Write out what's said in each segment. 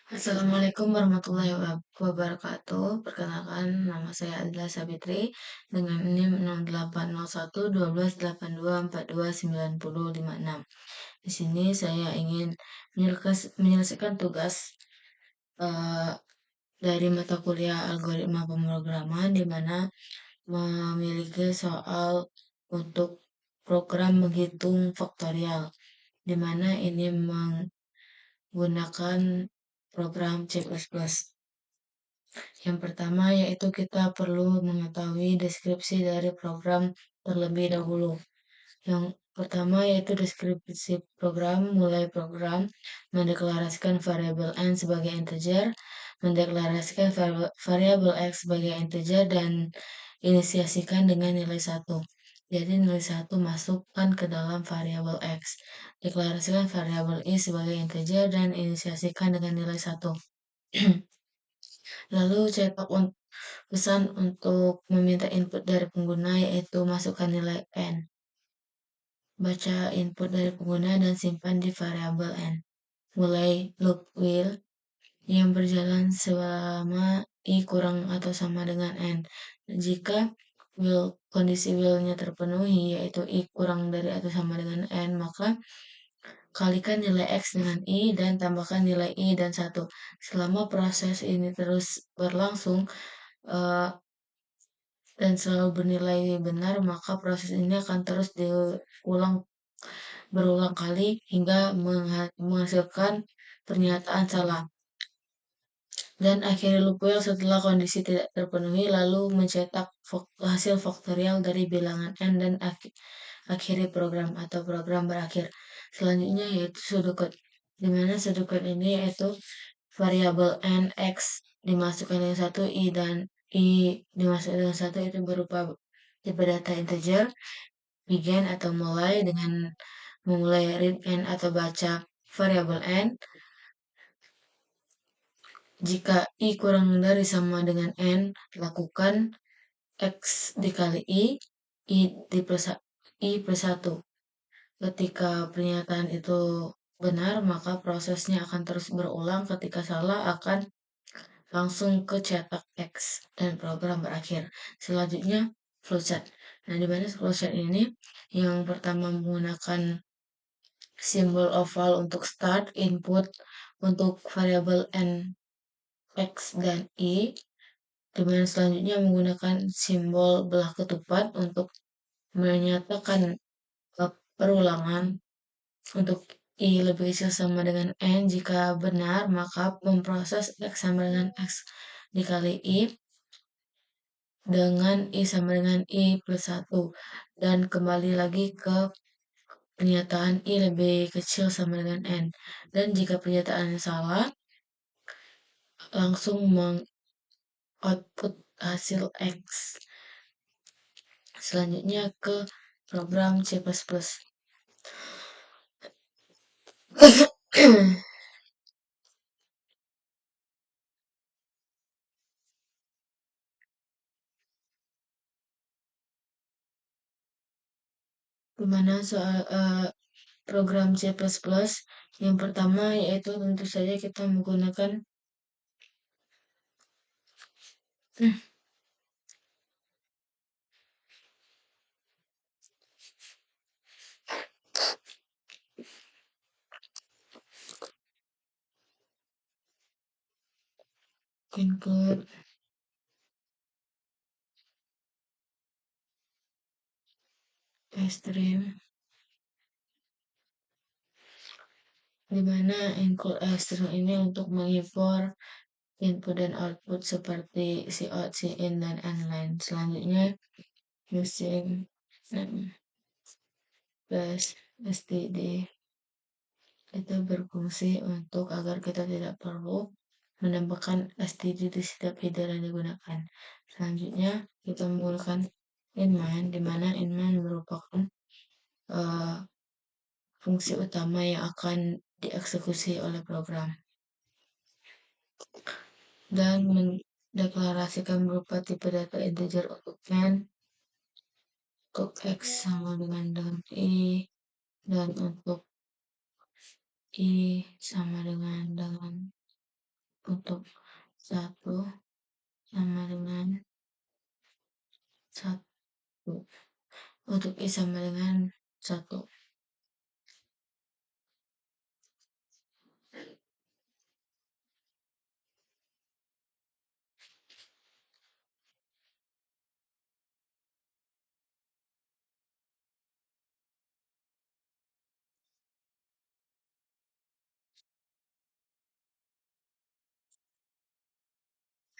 Assalamualaikum warahmatullahi wabarakatuh. Perkenalkan, nama saya Adila Sabitri dengan NIM 08011282429056. Di sini saya ingin menyelesaikan tugas eh, dari mata kuliah algoritma pemrograman di mana memiliki soal untuk program menghitung faktorial, di mana ini menggunakan program C++. Yang pertama yaitu kita perlu mengetahui deskripsi dari program terlebih dahulu. Yang pertama yaitu deskripsi program, mulai program, mendeklarasikan variabel n sebagai integer, mendeklarasikan variabel x sebagai integer, dan inisiasikan dengan nilai 1. Jadi nilai 1 masukkan ke dalam variabel x. Deklarasikan variabel i sebagai integer dan inisiasikan dengan nilai 1. Lalu cetak pesan untuk meminta input dari pengguna yaitu masukkan nilai n. Baca input dari pengguna dan simpan di variabel n. Mulai loop while yang berjalan selama i kurang atau sama dengan n. Jika kondisi while-nya terpenuhi yaitu i kurang dari atau sama dengan n, maka kalikan nilai x dengan i dan tambahkan nilai i dan 1. Selama proses ini terus berlangsung, dan selalu bernilai benar, maka proses ini akan terus berulang kali hingga menghasilkan pernyataan salah. Dan akhiri loop while setelah kondisi tidak terpenuhi, lalu mencetak hasil faktorial dari bilangan n dan akhiri program atau program berakhir. Selanjutnya yaitu pseudocode, di mana pseudocode ini yaitu variabel n, x dimasukkan dengan 1, i dan i dimasukkan dengan 1 itu berupa tipe data integer, begin atau mulai dengan memulai read n atau baca variabel n. Jika i kurang dari sama dengan n, lakukan x dikali i plus 1. Ketika pernyataan itu benar, maka prosesnya akan terus berulang. Ketika salah, akan langsung ke cetak X dan program berakhir. Selanjutnya, flowchart. Nah, di mana flowchart ini yang pertama menggunakan simbol oval untuk start, input untuk variabel n, x, dan i. Dimana selanjutnya menggunakan simbol belah ketupat untuk menyatakan perulangan untuk i lebih kecil sama dengan n. Jika benar, maka memproses x sama dengan x dikali i dengan i sama dengan i plus 1. Dan kembali lagi ke pernyataan i lebih kecil sama dengan n. Dan jika pernyataan salah, langsung output hasil X. Selanjutnya ke program C++. Dimana soal program C++ yang pertama yaitu tentu saja kita menggunakan include stream, dimana include stream ini untuk mengimport input dan output seperti cout, cin, dan inline. Selanjutnya using plus std itu berfungsi untuk agar kita tidak perlu menambahkan std di setiap header yang digunakan. Selanjutnya kita menggunakan inline, di mana inline merupakan fungsi utama yang akan dieksekusi oleh program dan mendeklarasikan berupa tipe data integer untuk n, untuk x sama dengan i, dan untuk i sama dengan untuk 1 sama dengan 1. Untuk I sama dengan 1.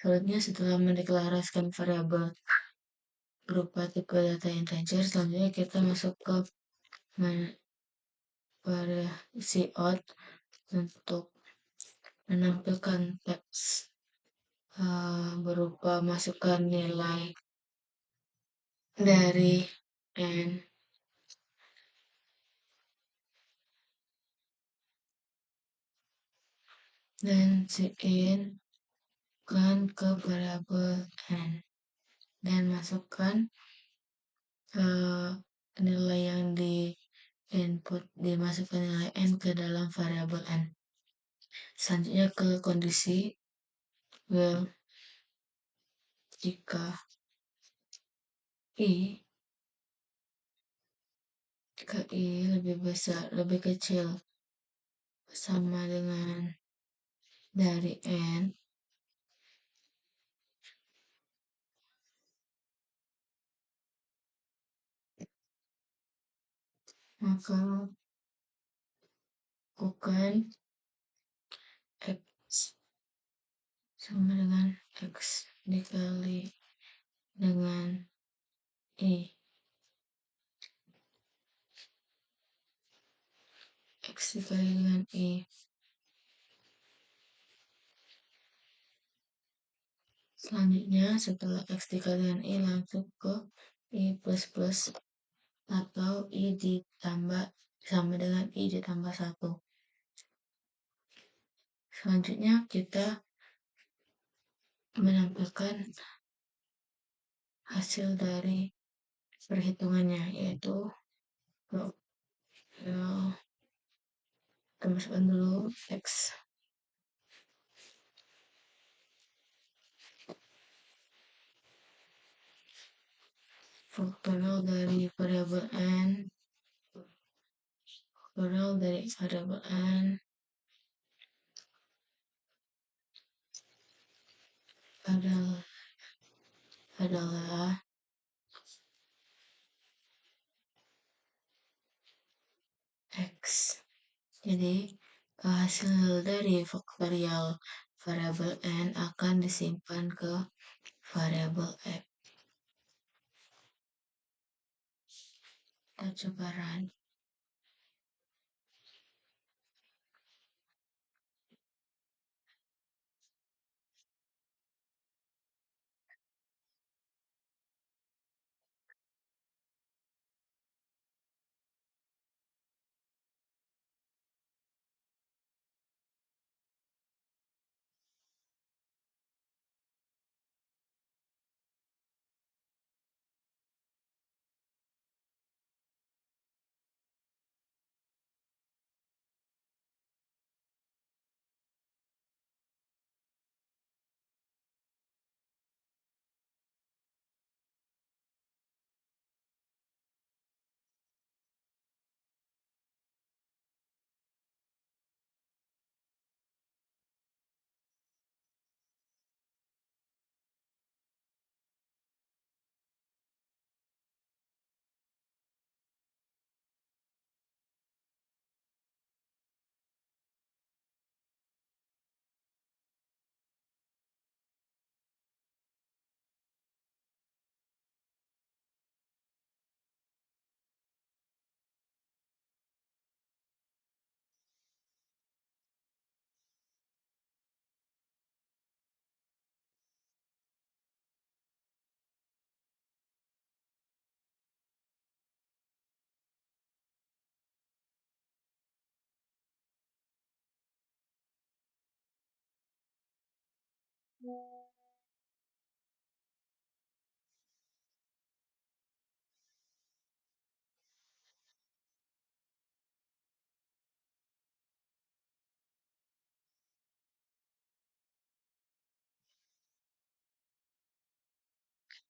Selanjutnya setelah mendeklarasikan variabel berupa tipe data integer, selanjutnya kita masuk ke variasi out untuk menampilkan teks berupa masukkan nilai dari n dan in kan ke variabel n dan masukkan nilai yang di input, dimasukkan nilai n ke dalam variabel n. Selanjutnya ke kondisi well jika i lebih besar, lebih kecil sama dengan dari n, maka lakukan x sama dengan x dikali dengan i. X dikali dengan i. Selanjutnya setelah x dikali dengan i langsung ke i plus plus atau i ditambah sama dengan i ditambah 1. Selanjutnya kita menampilkan hasil dari perhitungannya, yaitu kita masukkan dulu x faktorial dari variabel n, faktorial dari variabel n adalah x. Jadi hasil dari faktorial variabel n akan disimpan ke variabel x. Kita coba run.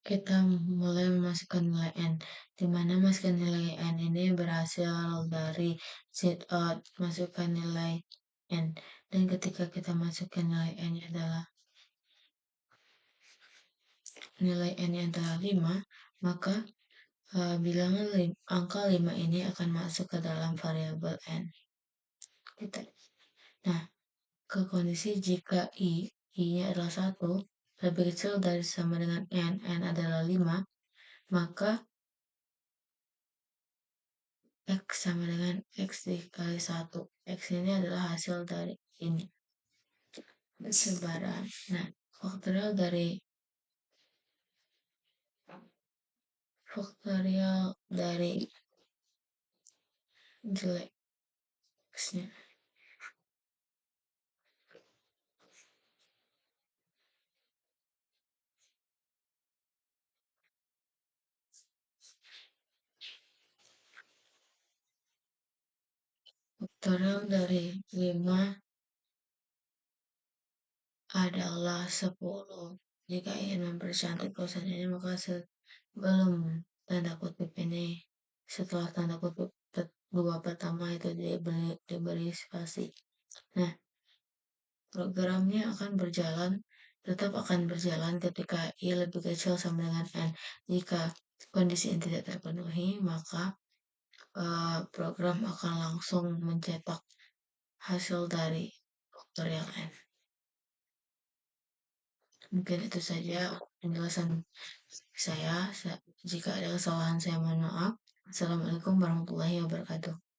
kita mulai memasukkan nilai N, di mana masukkan nilai N ini berhasil dari masukkan nilai N. Dan ketika kita masukkan nilai N adalah nilai N adalah 5, maka bilangan angka 5 ini akan masuk ke dalam variabel N. Kita. Nah, ke kondisi jika I-nya adalah 1, lebih kecil dari sama dengan N adalah 5, maka X sama dengan X dikali 1. X ini adalah hasil dari ini. Sebaran. Nah, faktorial dari jelek X-nya. Faktorial dari 5 adalah 10. Jika ingin mempercantik tulisannya, maka sebelum tanda kutip ini, setelah tanda kutip dua pertama itu diberi spasi. Nah, programnya tetap akan berjalan ketika I lebih kecil sama dengan N. Jika kondisi ini tidak terpenuhi, maka program akan langsung mencetak hasil dari faktorial N. Mungkin itu saja penjelasan saya. Jika ada kesalahan, saya mohon maaf. Assalamualaikum warahmatullahi wabarakatuh.